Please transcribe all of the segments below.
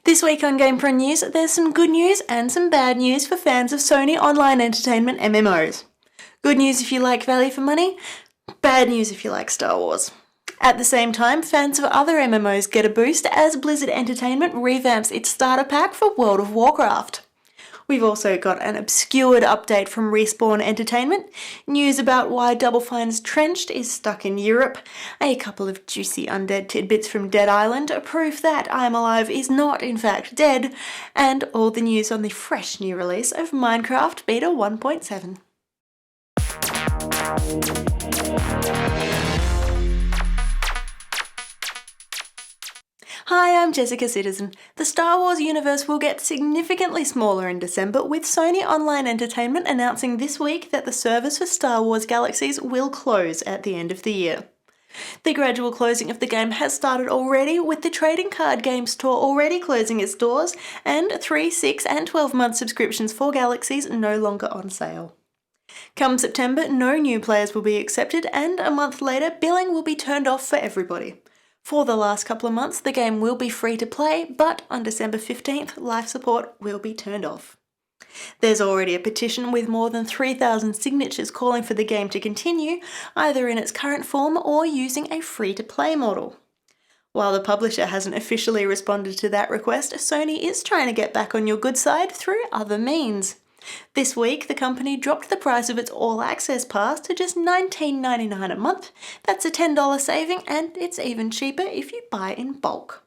This week on GamePron News, there's some good news and some bad news for fans of Sony online entertainment MMOs. Good news if you like value for money, bad news if you like Star Wars. At the same time, fans of other MMOs get a boost as Blizzard Entertainment revamps its starter pack for World of Warcraft. We've also got an obscured update from Respawn Entertainment, news about why Double Fine's Trenched is stuck in Europe, a couple of juicy undead tidbits from Dead Island, proof that I'm Alive is not in fact dead, and all the news on the fresh new release of Minecraft Beta 1.7. Hi, I'm Jessica Citizen. The Star Wars universe will get significantly smaller in December, with Sony Online Entertainment announcing this week that the service for Star Wars Galaxies will close at the end of the year. The gradual closing of the game has started already, with the trading card game store already closing its doors, and 3, 6 and 12-month subscriptions for Galaxies no longer on sale. Come September, no new players will be accepted, and a month later, billing will be turned off for everybody. For the last couple of months, the game will be free to play, but on December 15th, life support will be turned off. There's already a petition with more than 3,000 signatures calling for the game to continue, either in its current form or using a free-to-play model. While the publisher hasn't officially responded to that request, Sony is trying to get back on your good side through other means. This week, the company dropped the price of its All Access Pass to just $19.99 a month. That's a $10 saving, and it's even cheaper if you buy in bulk.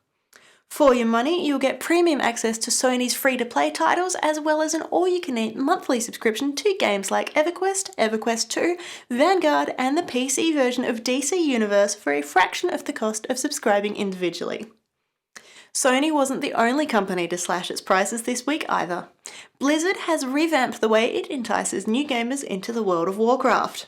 For your money, you'll get premium access to Sony's free-to-play titles, as well as an all-you-can-eat monthly subscription to games like EverQuest, EverQuest 2, Vanguard, and the PC version of DC Universe for a fraction of the cost of subscribing individually. Sony wasn't the only company to slash its prices this week either. Blizzard has revamped the way it entices new gamers into the World of Warcraft.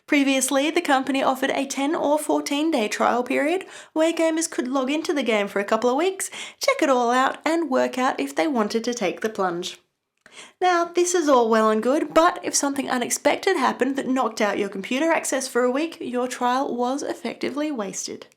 Previously, the company offered a 10 or 14-day trial period where gamers could log into the game for a couple of weeks, check it all out, and work out if they wanted to take the plunge. Now, this is all well and good, but if something unexpected happened that knocked out your computer access for a week, your trial was effectively wasted.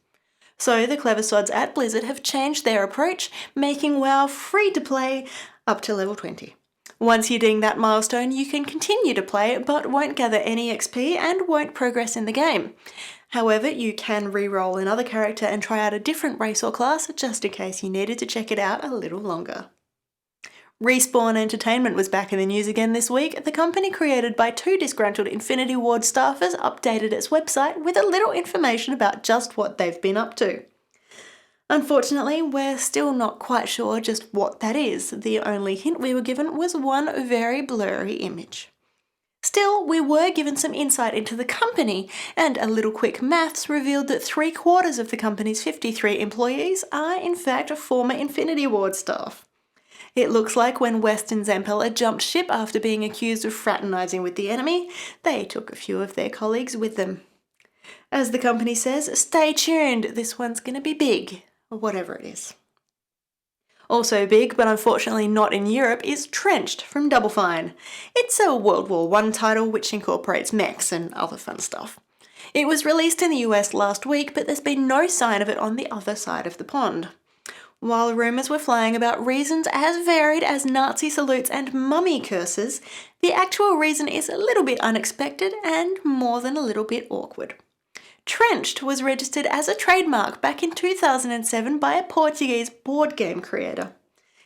So the clever sods at Blizzard have changed their approach, making WoW free to play up to level 20. Once you ding that milestone, you can continue to play, but won't gather any XP and won't progress in the game. However, you can re-roll another character and try out a different race or class, just in case you needed to check it out a little longer. Respawn Entertainment was back in the news again this week. The company, created by 2 disgruntled Infinity Ward staffers, updated its website with a little information about just what they've been up to. Unfortunately, we're still not quite sure just what that is. The only hint we were given was one very blurry image. Still, we were given some insight into the company, and a little quick maths revealed that 3/4 of the company's 53 employees are in fact former Infinity Ward staff. It looks like when West and Zampella jumped ship after being accused of fraternising with the enemy, they took a few of their colleagues with them. As the company says, stay tuned, this one's gonna be big, or whatever it is. Also big, but unfortunately not in Europe, is Trenched from Double Fine. It's a World War I title which incorporates mechs and other fun stuff. It was released in the US last week, but there's been no sign of it on the other side of the pond. While rumours were flying about reasons as varied as Nazi salutes and mummy curses, the actual reason is a little bit unexpected and more than a little bit awkward. Trenched was registered as a trademark back in 2007 by a Portuguese board game creator.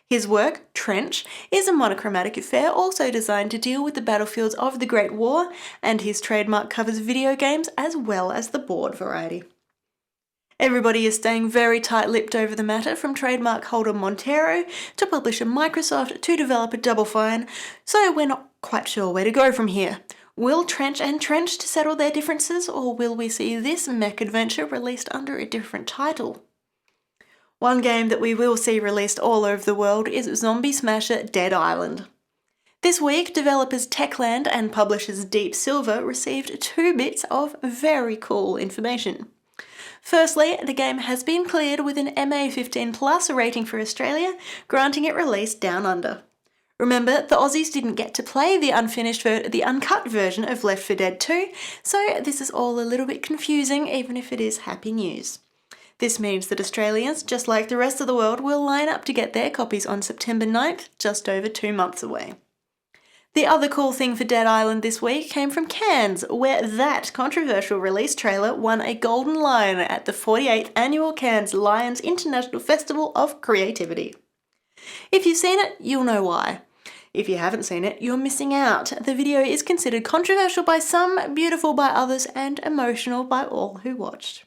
His work, Trench, is a monochromatic affair also designed to deal with the battlefields of the Great War, and his trademark covers video games as well as the board variety. Everybody is staying very tight-lipped over the matter, from trademark holder Montero to publisher Microsoft to developer Double Fine, so we're not quite sure where to go from here. Will Trench and Trenched settle their differences, or will we see this mech adventure released under a different title? One game that we will see released all over the world is zombie smasher Dead Island. This week, developers Techland and publishers Deep Silver received 2 bits of very cool information. Firstly, the game has been cleared with an MA15+ rating for Australia, granting it release down under. Remember, the Aussies didn't get to play the uncut version of Left 4 Dead 2, so this is all a little bit confusing, even if it is happy news. This means that Australians, just like the rest of the world, will line up to get their copies on September 9th, just over 2 months away. The other cool thing for Dead Island this week came from Cairns, where that controversial release trailer won a Golden Lion at the 48th Annual Cairns Lions International Festival of Creativity. If you've seen it, you'll know why. If you haven't seen it, you're missing out. The video is considered controversial by some, beautiful by others, and emotional by all who watched.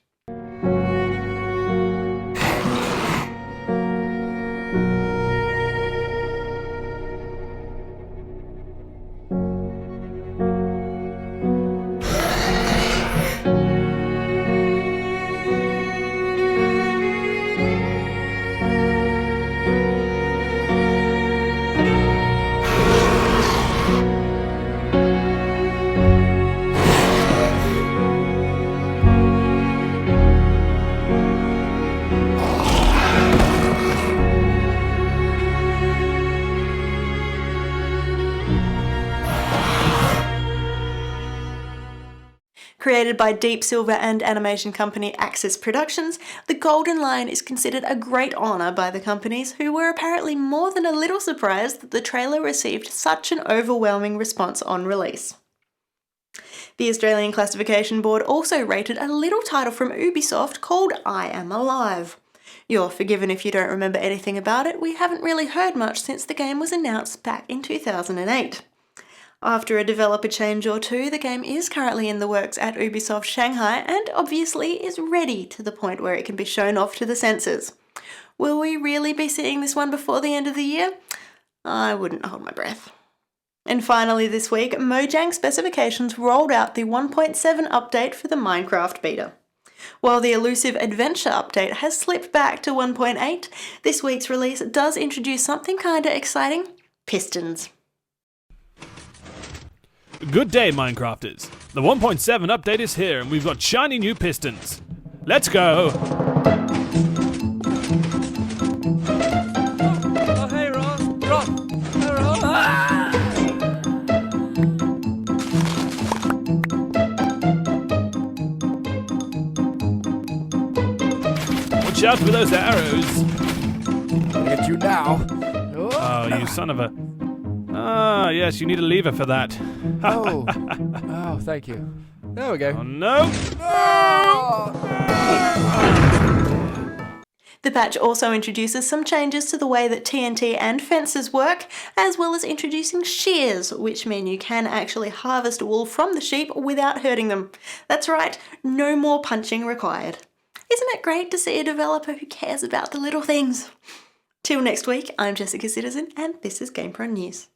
Created by Deep Silver and animation company Axis Productions, the Golden Lion is considered a great honour by the companies, who were apparently more than a little surprised that the trailer received such an overwhelming response on release. The Australian Classification Board also rated a little title from Ubisoft called I Am Alive. You're forgiven if you don't remember anything about it. We haven't really heard much since the game was announced back in 2008. After a developer change or two, the game is currently in the works at Ubisoft Shanghai and obviously is ready to the point where it can be shown off to the senses. Will we really be seeing this one before the end of the year? I wouldn't hold my breath. And finally this week, Mojang Specifications rolled out the 1.7 update for the Minecraft beta. While the elusive Adventure update has slipped back to 1.8, this week's release does introduce something kinda exciting: pistons. Good day, Minecrafters. The 1.7 update is here and we've got shiny new pistons. Let's go! Oh, hey, Ross! Ross! Hey, Ross! Ah! Watch out for those arrows! Get you now. Oh, you son of a... Ah, yes, you need a lever for that. Oh. Oh, thank you. There we go. Oh, no! The patch also introduces some changes to the way that TNT and fences work, as well as introducing shears, which mean you can actually harvest wool from the sheep without hurting them. That's right, no more punching required. Isn't it great to see a developer who cares about the little things? Till next week, I'm Jessica Citizen, and this is GamePron News.